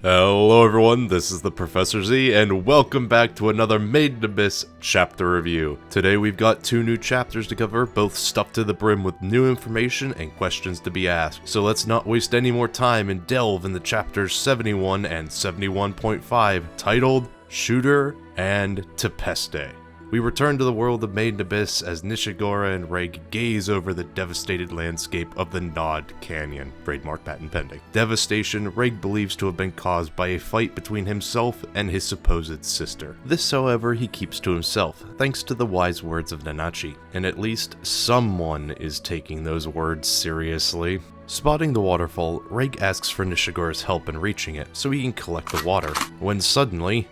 Hello everyone, this is the Professor Z, and welcome back to another Made in Abyss chapter review. Today we've got two new chapters to cover, both stuffed to the brim with new information and questions to be asked. So let's not waste any more time and delve into chapters 71 and 71.5, titled Shooter and Tepaste. We return to the world of Made in Abyss as Nishigora and Reg gaze over the devastated landscape of the Nod Canyon. Trademark patent pending. Devastation Reg believes to have been caused by a fight between himself and his supposed sister. This, however, he keeps to himself, thanks to the wise words of Nanachi, and at least someone is taking those words seriously. Spotting the waterfall, Reg asks for Nishigora's help in reaching it so he can collect the water, when suddenly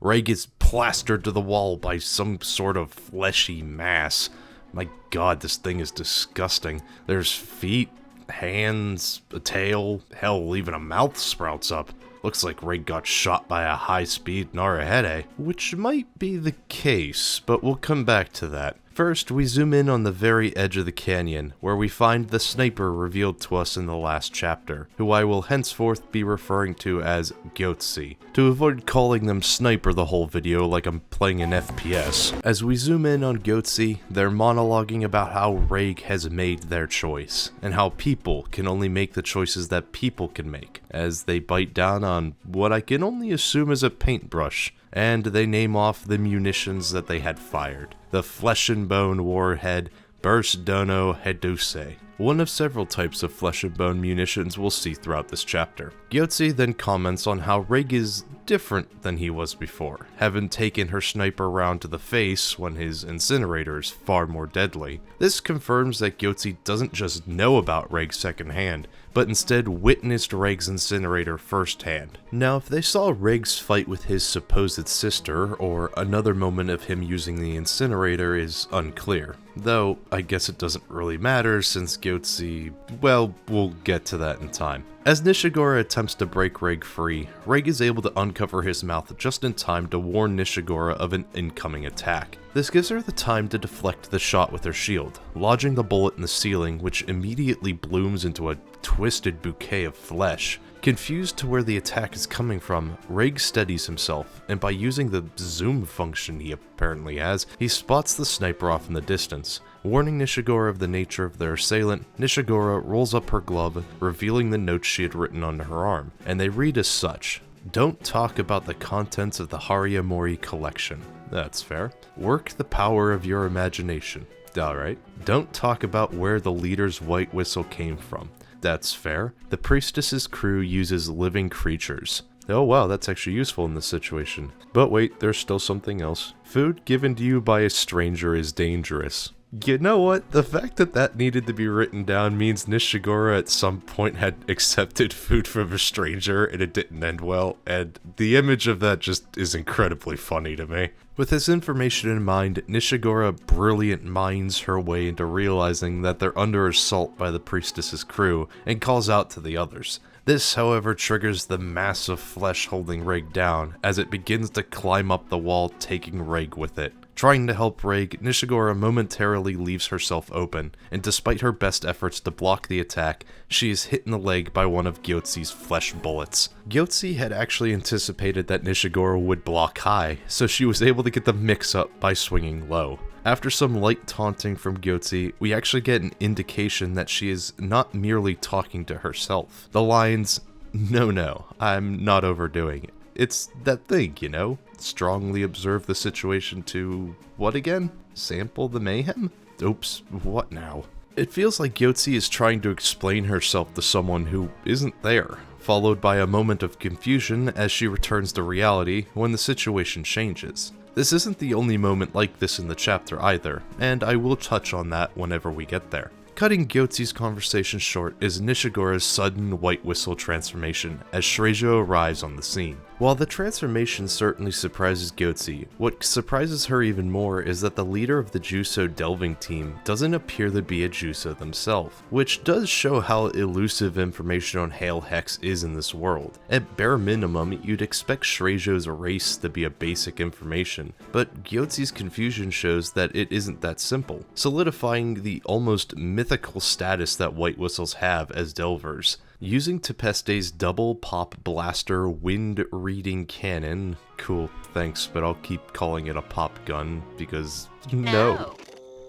Reg is plastered to the wall by some sort of fleshy mass. My god, this thing is disgusting. There's feet, hands, a tail, hell, even a mouth sprouts up. Looks like Reg got shot by a high-speed Narahede, which might be the case, but we'll come back to that. First, we zoom in on the very edge of the canyon, where we find the sniper revealed to us in the last chapter, who I will henceforth be referring to as Goatsy, to avoid calling them sniper the whole video like I'm playing an FPS. As we zoom in on Goatsy, they're monologuing about how Reg has made their choice, and how people can only make the choices that people can make, as they bite down on what I can only assume is a paintbrush, and they name off the munitions that they had fired. The Flesh and Bone Warhead Burst Dono Heduse, one of several types of flesh and bone munitions we'll see throughout this chapter. Goatsy then comments on how Reg is different than he was before, having taken her sniper round to the face when his incinerator is far more deadly. This confirms that Goatsy doesn't just know about Reg secondhand, but instead witnessed Reg's incinerator firsthand. Now, if they saw Reg's fight with his supposed sister, or another moment of him using the incinerator, is unclear. Though, I guess it doesn't really matter since Goatsy, well, we'll get to that in time. As Nishigora attempts to break Reg free, Reg is able to uncover his mouth just in time to warn Nishigora of an incoming attack. This gives her the time to deflect the shot with her shield, lodging the bullet in the ceiling, which immediately blooms into a twisted bouquet of flesh. Confused to where the attack is coming from, Reg steadies himself, and by using the zoom function he apparently has, he spots the sniper off in the distance. Warning Nishigora of the nature of their assailant, Nishigora rolls up her glove, revealing the notes she had written on her arm, and they read as such: "Don't talk about the contents of the Hariamori collection." That's fair. "Work the power of your imagination." Alright. "Don't talk about where the leader's white whistle came from." That's fair. "The priestess's crew uses living creatures." Oh wow, that's actually useful in this situation. But wait, there's still something else. "Food given to you by a stranger is dangerous." You know what? The fact that that needed to be written down means Nishigora at some point had accepted food from a stranger and it didn't end well, and the image of that just is incredibly funny to me. With this information in mind, Nishigora brilliant minds her way into realizing that they're under assault by the priestess's crew and calls out to the others. This, however, triggers the mass of flesh holding Reg down as it begins to climb up the wall, taking Reg with it. Trying to help Reg, Nishigora momentarily leaves herself open, and despite her best efforts to block the attack, she is hit in the leg by one of Goatsy's flesh bullets. Goatsy had actually anticipated that Nishigora would block high, so she was able to get the mix-up by swinging low. After some light taunting from Goatsy, we actually get an indication that she is not merely talking to herself. The lines, "No, I'm not overdoing it. It's that thing, you know? Strongly observe the situation to..." what again? "Sample the mayhem?" Oops, what now? It feels like Goatsy is trying to explain herself to someone who isn't there, followed by a moment of confusion as she returns to reality when the situation changes. This isn't the only moment like this in the chapter either, and I will touch on that whenever we get there. Cutting Goatsy's conversation short is Nishigora's sudden white whistle transformation as Shreijo arrives on the scene. While the transformation certainly surprises Goatsy, what surprises her even more is that the leader of the Juso delving team doesn't appear to be a Juso themselves, which does show how elusive information on Hail Hex is in this world. At bare minimum, you'd expect Shreijo's race to be a basic information, but Goatsy's confusion shows that it isn't that simple, solidifying the almost mythical status that White Whistles have as delvers. Using Tepeste's double pop blaster wind reading cannon, cool, thanks, but I'll keep calling it a pop gun because no.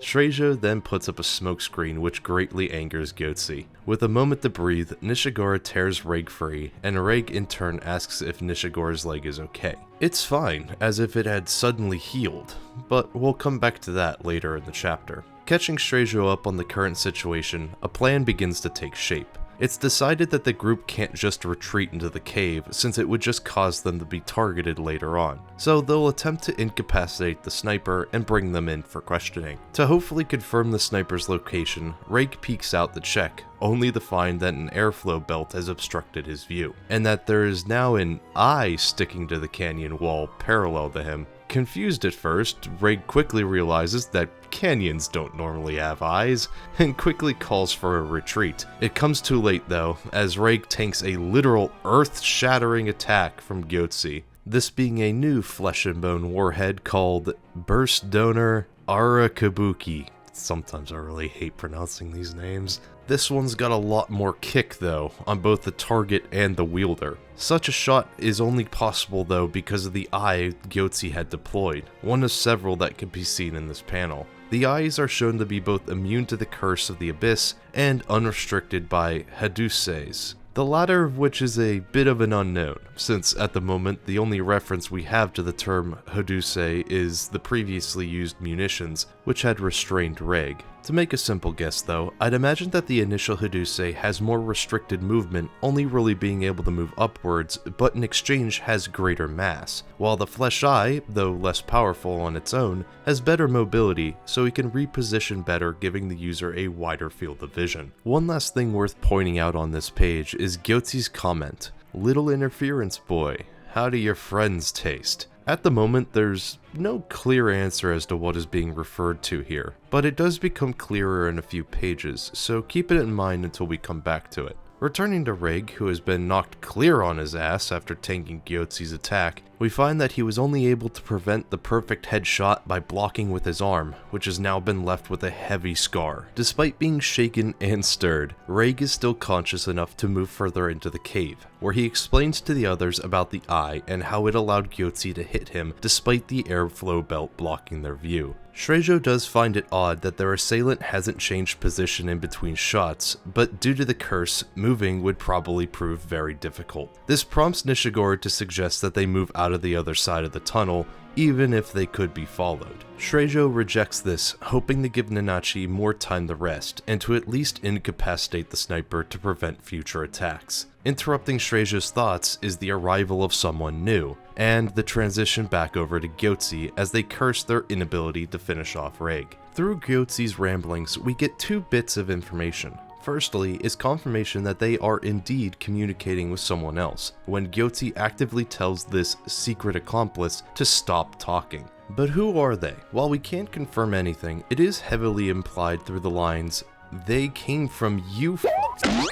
Shrejo then puts up a smokescreen which greatly angers Goatsy. With a moment to breathe, Nishigora tears Reg free, and Reg in turn asks if Nishigora's leg is okay. It's fine, as if it had suddenly healed, but we'll come back to that later in the chapter. Catching Shrejo up on the current situation, a plan begins to take shape. It's decided that the group can't just retreat into the cave since it would just cause them to be targeted later on, so they'll attempt to incapacitate the sniper and bring them in for questioning. To hopefully confirm the sniper's location, Rake peeks out to check, only to find that an airflow belt has obstructed his view, and that there is now an eye sticking to the canyon wall parallel to him. Confused at first, Reg quickly realizes that canyons don't normally have eyes, and quickly calls for a retreat. It comes too late though, as Reg tanks a literal earth-shattering attack from Goatsy, this being a new flesh and bone warhead called Burst Donor Arakabuki. Sometimes I really hate pronouncing these names. This one's got a lot more kick though, on both the target and the wielder. Such a shot is only possible though because of the eye Goatsy had deployed, one of several that can be seen in this panel. The eyes are shown to be both immune to the curse of the abyss and unrestricted by Haduses, the latter of which is a bit of an unknown, since at the moment the only reference we have to the term Haduse is the previously used munitions, which had restrained Reg. To make a simple guess though, I'd imagine that the initial Haduse has more restricted movement, only really being able to move upwards, but in exchange has greater mass, while the Flesh Eye, though less powerful on its own, has better mobility, so he can reposition better, giving the user a wider field of vision. One last thing worth pointing out on this page is Goatsy's comment, "Little interference boy, how do your friends taste?" At the moment, there's no clear answer as to what is being referred to here, but it does become clearer in a few pages, so keep it in mind until we come back to it. Returning to Reg, who has been knocked clear on his ass after tanking Goatsy's attack, we find that he was only able to prevent the perfect headshot by blocking with his arm, which has now been left with a heavy scar. Despite being shaken and stirred, Reg is still conscious enough to move further into the cave, where he explains to the others about the eye and how it allowed Goatsy to hit him despite the airflow belt blocking their view. Shrejo does find it odd that their assailant hasn't changed position in between shots, but due to the curse, moving would probably prove very difficult. This prompts Nishigora to suggest that they move out of the other side of the tunnel, even if they could be followed. Shrejo rejects this, hoping to give Nanachi more time to rest, and to at least incapacitate the sniper to prevent future attacks. Interrupting Shrejo's thoughts is the arrival of someone new, and the transition back over to Goatsy as they curse their inability to finish off Reg. Through Goatsy's ramblings, we get two bits of information. Firstly is confirmation that they are indeed communicating with someone else, when Goatsy actively tells this secret accomplice to stop talking. But who are they? While we can't confirm anything, it is heavily implied through the lines, "They came from you,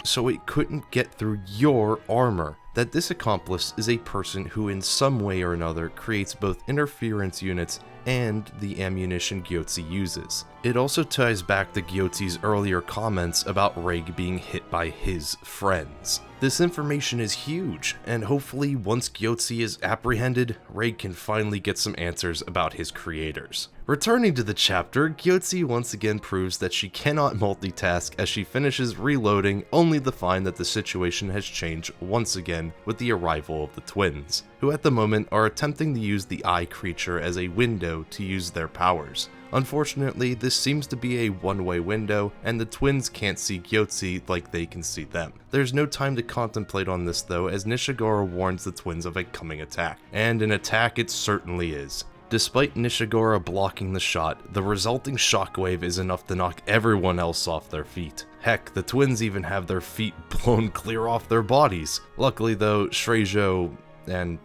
so it couldn't get through your armor," that this accomplice is a person who in some way or another creates both interference units and the ammunition Goatsy uses. It also ties back to Goatsy's earlier comments about Reg being hit by his friends. This information is huge, and hopefully once Goatsy is apprehended, Reg can finally get some answers about his creators. Returning to the chapter, Goatsy once again proves that she cannot multitask as she finishes reloading, only to find that the situation has changed once again with the arrival of the twins, who at the moment are attempting to use the eye creature as a window to use their powers. Unfortunately, this seems to be a one-way window, and the twins can't see Goatsy like they can see them. There's no time to contemplate on this though, as Nishigora warns the twins of a coming attack, and an attack it certainly is. Despite Nishigora blocking the shot, the resulting shockwave is enough to knock everyone else off their feet. Heck, the twins even have their feet blown clear off their bodies. Luckily though, Shrejo and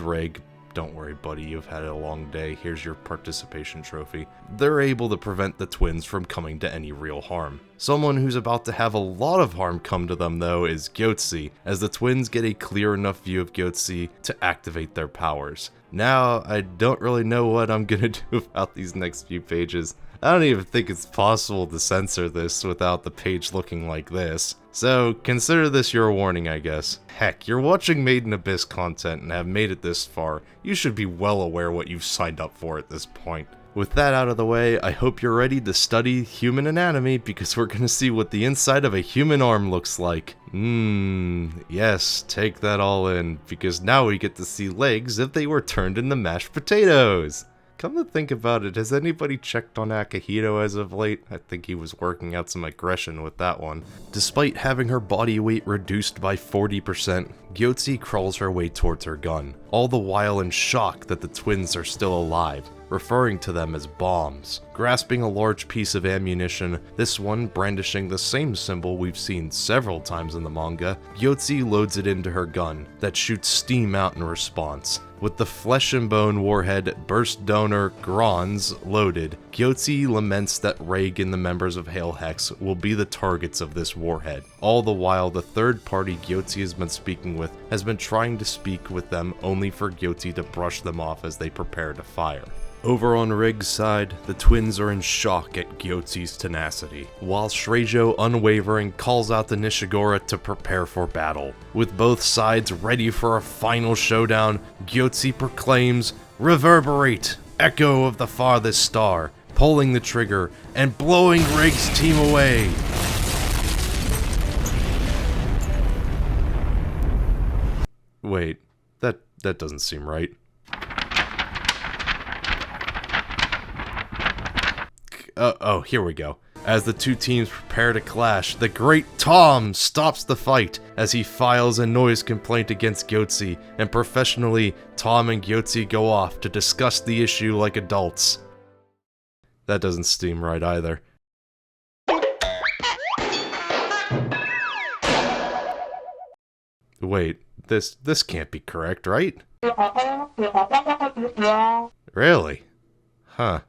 Reg, don't worry buddy, you've had a long day, here's your participation trophy, they're able to prevent the twins from coming to any real harm. Someone who's about to have a lot of harm come to them though is Goatsy, as the twins get a clear enough view of Goatsy to activate their powers. Now, I don't really know what I'm gonna do about these next few pages. I don't even think it's possible to censor this without the page looking like this. So, consider this your warning, I guess. Heck, you're watching Made in Abyss content and have made it this far. You should be well aware what you've signed up for at this point. With that out of the way, I hope you're ready to study human anatomy because we're gonna see what the inside of a human arm looks like. Yes, take that all in, because now we get to see legs if they were turned into mashed potatoes. Come to think about it, has anybody checked on Akihito as of late? I think he was working out some aggression with that one. Despite having her body weight reduced by 40%, Goatsy crawls her way towards her gun, all the while in shock that the twins are still alive, referring to them as bombs. Grasping a large piece of ammunition, this one brandishing the same symbol we've seen several times in the manga, Goatsy loads it into her gun, that shoots steam out in response. With the flesh and bone warhead Burst Donor Grons loaded, Goatsy laments that Reg and the members of Hail Hex will be the targets of this warhead. All the while, the third party Goatsy has been speaking with has been trying to speak with them only for Goatsy to brush them off as they prepare to fire. Over on Reg's side, the twins are in shock at Goatsy's tenacity, while Shreijo unwavering calls out the Nishigora to prepare for battle. With both sides ready for a final showdown, Goatsy proclaims, "Reverberate, echo of the farthest star," pulling the trigger and blowing Reg's team away. Wait, that doesn't seem right. Oh, here we go. As the two teams prepare to clash, the great Tom stops the fight as he files a noise complaint against Goatsy, and professionally, Tom and Goatsy go off to discuss the issue like adults. That doesn't seem right either. Wait, this can't be correct, right? Really? Huh.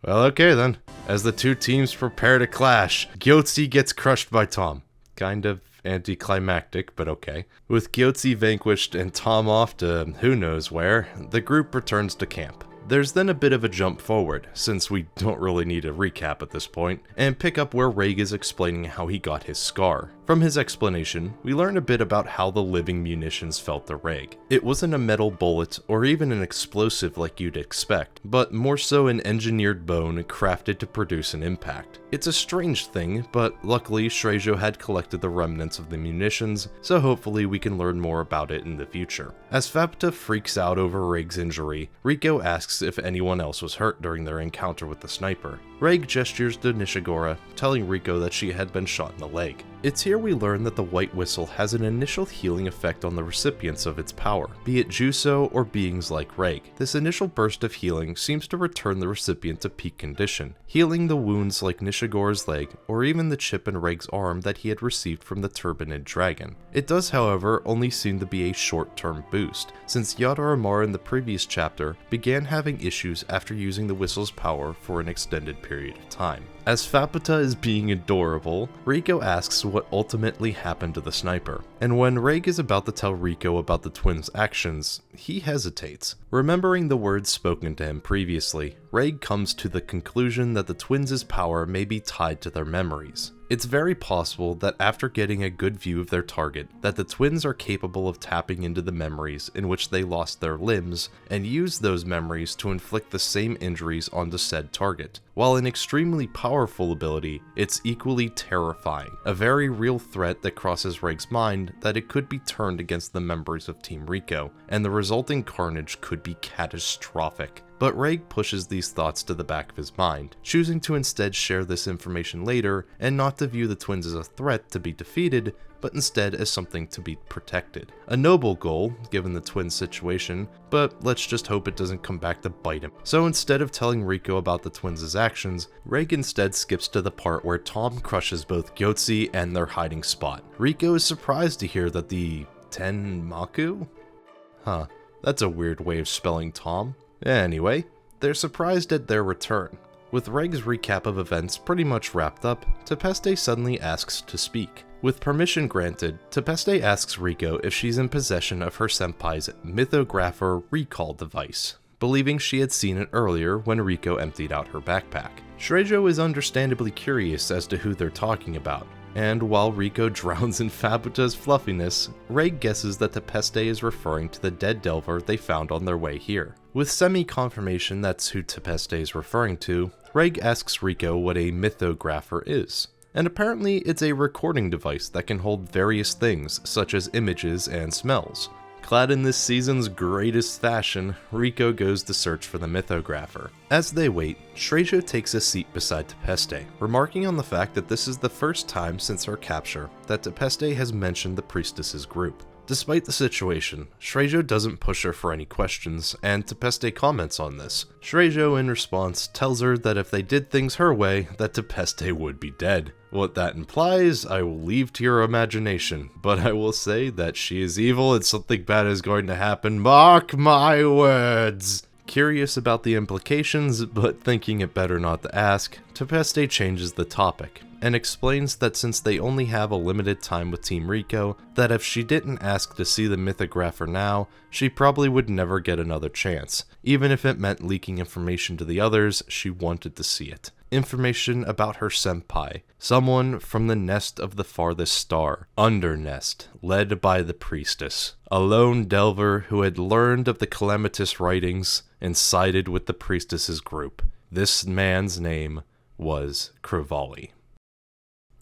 Well, okay then. As the two teams prepare to clash, Goatsy gets crushed by Tom. Kind of anticlimactic, but okay. With Goatsy vanquished and Tom off to who knows where, the group returns to camp. There's then a bit of a jump forward, since we don't really need a recap at this point, and pick up where Reg is explaining how he got his scar. From his explanation, we learn a bit about how the living munitions felt to Reg. It wasn't a metal bullet or even an explosive like you'd expect, but more so an engineered bone crafted to produce an impact. It's a strange thing, but luckily Shreijo had collected the remnants of the munitions, so hopefully we can learn more about it in the future. As Faputa freaks out over Reg's injury, Riko asks if anyone else was hurt during their encounter with the sniper. Reg gestures to Nishigora, telling Riko that she had been shot in the leg. It's here we learn that the white whistle has an initial healing effect on the recipients of its power, be it Juso or beings like Reg. This initial burst of healing seems to return the recipient to peak condition, healing the wounds like Nishigora's leg or even the chip in Reg's arm that he had received from the turbaned dragon. It does, however, only seem to be a short-term boost, since Yadaramar in the previous chapter began having issues after using the whistle's power for an extended period of time. As Faputa is being adorable, Riko asks what ultimately happened to the sniper, and when Reg is about to tell Riko about the twins' actions, he hesitates. Remembering the words spoken to him previously, Reg comes to the conclusion that the twins' power may be tied to their memories. It's very possible that after getting a good view of their target, that the twins are capable of tapping into the memories in which they lost their limbs and use those memories to inflict the same injuries onto said target. While an extremely powerful ability, it's equally terrifying, a very real threat that crosses Reg's mind that it could be turned against the members of Team Riko, and the resulting carnage could be catastrophic. But Reg pushes these thoughts to the back of his mind, choosing to instead share this information later and not to view the twins as a threat to be defeated, but instead as something to be protected. A noble goal, given the twins' situation, but let's just hope it doesn't come back to bite him. So instead of telling Riko about the twins' actions, Reg instead skips to the part where Tom crushes both Goatsy and their hiding spot. Riko is surprised to hear that the Tenmaku? Huh, that's a weird way of spelling Tom. Anyway, they're surprised at their return. With Reg's recap of events pretty much wrapped up, Tepaste suddenly asks to speak. With permission granted, Tepaste asks Riko if she's in possession of her senpai's mythographer recall device, believing she had seen it earlier when Riko emptied out her backpack. Shrejo is understandably curious as to who they're talking about, and while Riko drowns in Fabuta's fluffiness, Ray guesses that Tepaste is referring to the dead Delver they found on their way here. With semi-confirmation that's who Tepaste is referring to, Ray asks Riko what a mythographer is. And apparently it's a recording device that can hold various things, such as images and smells. Clad in this season's greatest fashion, Riko goes to search for the mythographer. As they wait, Shrejo takes a seat beside Tepaste, remarking on the fact that this is the first time since her capture that Tepaste has mentioned the priestess's group. Despite the situation, Shrejo doesn't push her for any questions, and Tepaste comments on this. Shrejo, in response, tells her that if they did things her way, that Tepaste would be dead. What that implies, I will leave to your imagination, but I will say that she is evil and something bad is going to happen. Mark my words! Curious about the implications, but thinking it better not to ask, Tepaste changes the topic, and explains that since they only have a limited time with Team Riko, that if she didn't ask to see the mythographer now, she probably would never get another chance. Even if it meant leaking information to the others, she wanted to see it. Information about her senpai, someone from the nest of the farthest star, Undernest, led by the priestess. A lone delver who had learned of the calamitous writings and sided with the priestess's group. This man's name was Krivali.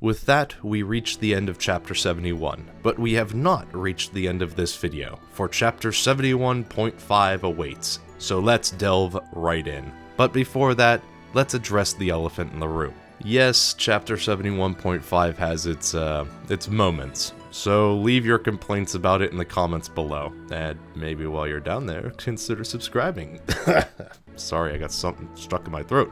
With that, we reach the end of Chapter 71, but we have not reached the end of this video, for Chapter 71.5 awaits, so let's delve right in. But before that, let's address the elephant in the room. Yes, Chapter 71.5 has its moments, so leave your complaints about it in the comments below, and maybe while you're down there, consider subscribing. Sorry, I got something stuck in my throat.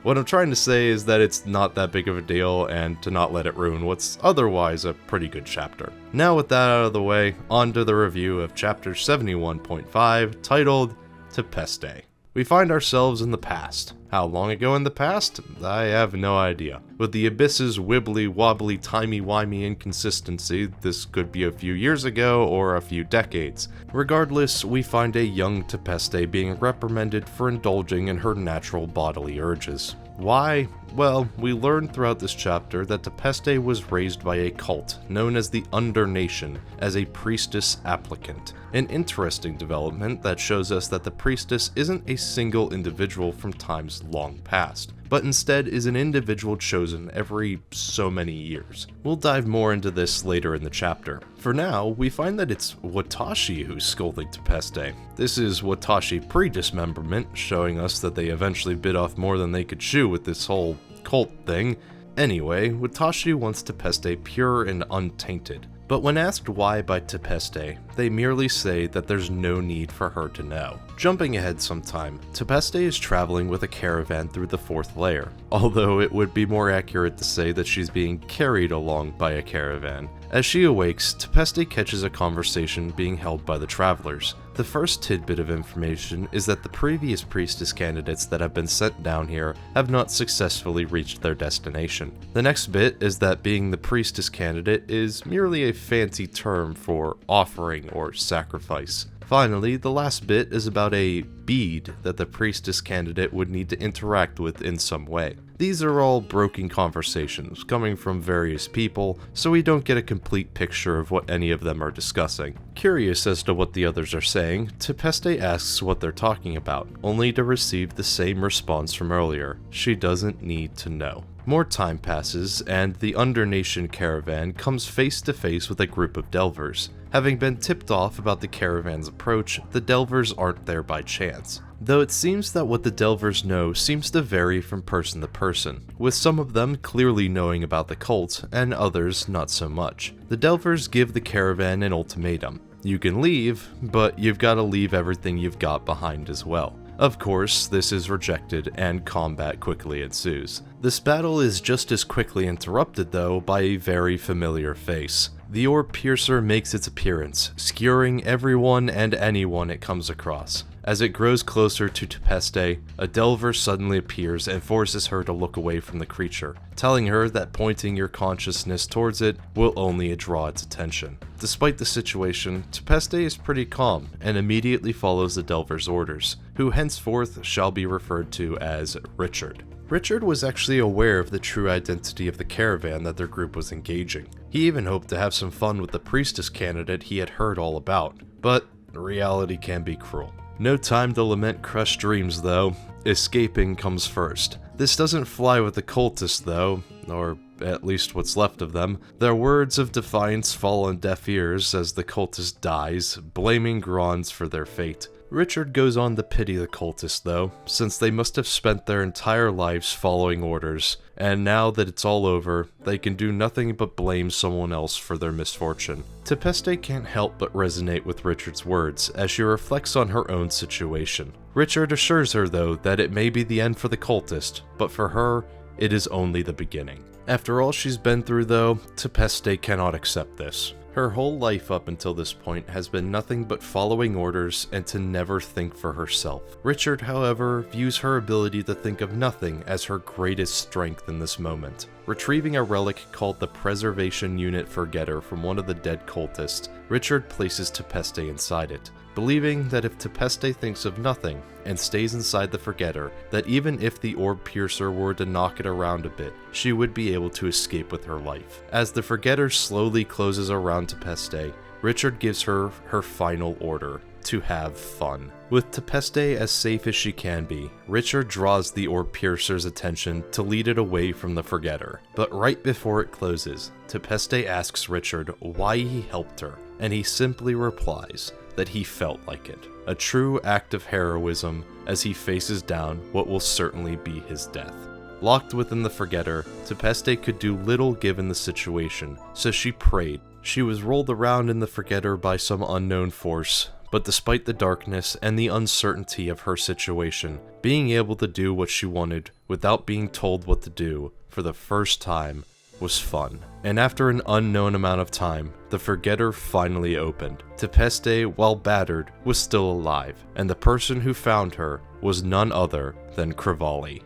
What I'm trying to say is that it's not that big of a deal, and to not let it ruin what's otherwise a pretty good chapter. Now with that out of the way, on to the review of Chapter 71.5, titled Tepaste. We find ourselves in the past. How long ago in the past? I have no idea. With the abyss's wibbly-wobbly, timey-wimey inconsistency, this could be a few years ago or a few decades. Regardless, we find a young Tepaste being reprimanded for indulging in her natural bodily urges. Why? Well, we learn throughout this chapter that Tepaste was raised by a cult known as the Undernation as a priestess applicant. An interesting development that shows us that the priestess isn't a single individual from times long past, but instead is an individual chosen every so many years. We'll dive more into this later in the chapter. For now, we find that it's Watashi who's scolding Tepaste. This is Watashi pre-dismemberment, showing us that they eventually bit off more than they could chew with this whole cult thing. Anyway, Watashi wants Tepaste pure and untainted. But when asked why by Tepaste, they merely say that there's no need for her to know. Jumping ahead some time, Tepaste is traveling with a caravan through the fourth layer, although it would be more accurate to say that she's being carried along by a caravan. As she awakes, Tepaste catches a conversation being held by the travelers. The first tidbit of information is that the previous priestess candidates that have been sent down here have not successfully reached their destination. The next bit is that being the priestess candidate is merely a fancy term for offering or sacrifice. Finally, the last bit is about a bead that the priestess candidate would need to interact with in some way. These are all broken conversations coming from various people, so we don't get a complete picture of what any of them are discussing. Curious as to what the others are saying, Tepaste asks what they're talking about, only to receive the same response from earlier. She doesn't need to know. More time passes, and the Undernation caravan comes face to face with a group of delvers. Having been tipped off about the caravan's approach, the delvers aren't there by chance. Though it seems that what the delvers know seems to vary from person to person, with some of them clearly knowing about the cult, and others not so much. The delvers give the caravan an ultimatum. You can leave, but you've got to leave everything you've got behind as well. Of course, this is rejected, and combat quickly ensues. This battle is just as quickly interrupted, though, by a very familiar face. The Orb Piercer makes its appearance, skewering everyone and anyone it comes across. As it grows closer to Tepaste, a delver suddenly appears and forces her to look away from the creature, telling her that pointing your consciousness towards it will only draw its attention. Despite the situation, Tepaste is pretty calm and immediately follows the delver's orders, who henceforth shall be referred to as Richard. Richard was actually aware of the true identity of the caravan that their group was engaging. He even hoped to have some fun with the priestess candidate he had heard all about, but reality can be cruel. No time to lament crushed dreams though, escaping comes first. This doesn't fly with the cultists though, or at least what's left of them. Their words of defiance fall on deaf ears as the cultist dies, blaming Grons for their fate. Richard goes on to pity the cultists though, since they must have spent their entire lives following orders, and now that it's all over, they can do nothing but blame someone else for their misfortune. Tepaste can't help but resonate with Richard's words as she reflects on her own situation. Richard assures her though that it may be the end for the cultist, but for her, it is only the beginning. After all she's been through though, Tepaste cannot accept this. Her whole life up until this point has been nothing but following orders and to never think for herself. Richard, however, views her ability to think of nothing as her greatest strength in this moment. Retrieving a relic called the Preservation Unit Forgetter from one of the dead cultists, Richard places Tepaste inside it, believing that if Tepaste thinks of nothing and stays inside the Forgetter, that even if the Orb Piercer were to knock it around a bit, she would be able to escape with her life. As the Forgetter slowly closes around Tepaste, Richard gives her her final order: to have fun. With Tepaste as safe as she can be, Richard draws the Orb Piercer's attention to lead it away from the Forgetter. But right before it closes, Tepaste asks Richard why he helped her, and he simply replies that he felt like it. A true act of heroism as he faces down what will certainly be his death. Locked within the Forgetter, Tepaste could do little given the situation, so she prayed. She was rolled around in the Forgetter by some unknown force, but despite the darkness and the uncertainty of her situation, being able to do what she wanted without being told what to do for the first time was fun. And after an unknown amount of time, the Forgetter finally opened. Tepaste, while battered, was still alive, and the person who found her was none other than Krivali.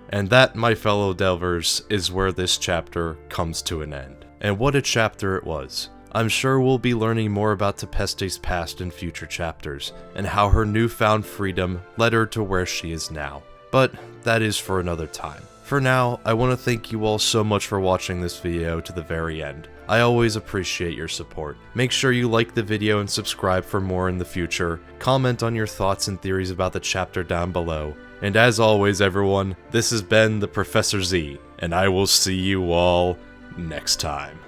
And that, my fellow delvers, is where this chapter comes to an end. And what a chapter it was. I'm sure we'll be learning more about Tepaste's past in future chapters, and how her newfound freedom led her to where she is now. But that is for another time. For now, I want to thank you all so much for watching this video to the very end. I always appreciate your support. Make sure you like the video and subscribe for more in the future. Comment on your thoughts and theories about the chapter down below. And as always everyone, this has been the Professor Z, and I will see you all next time.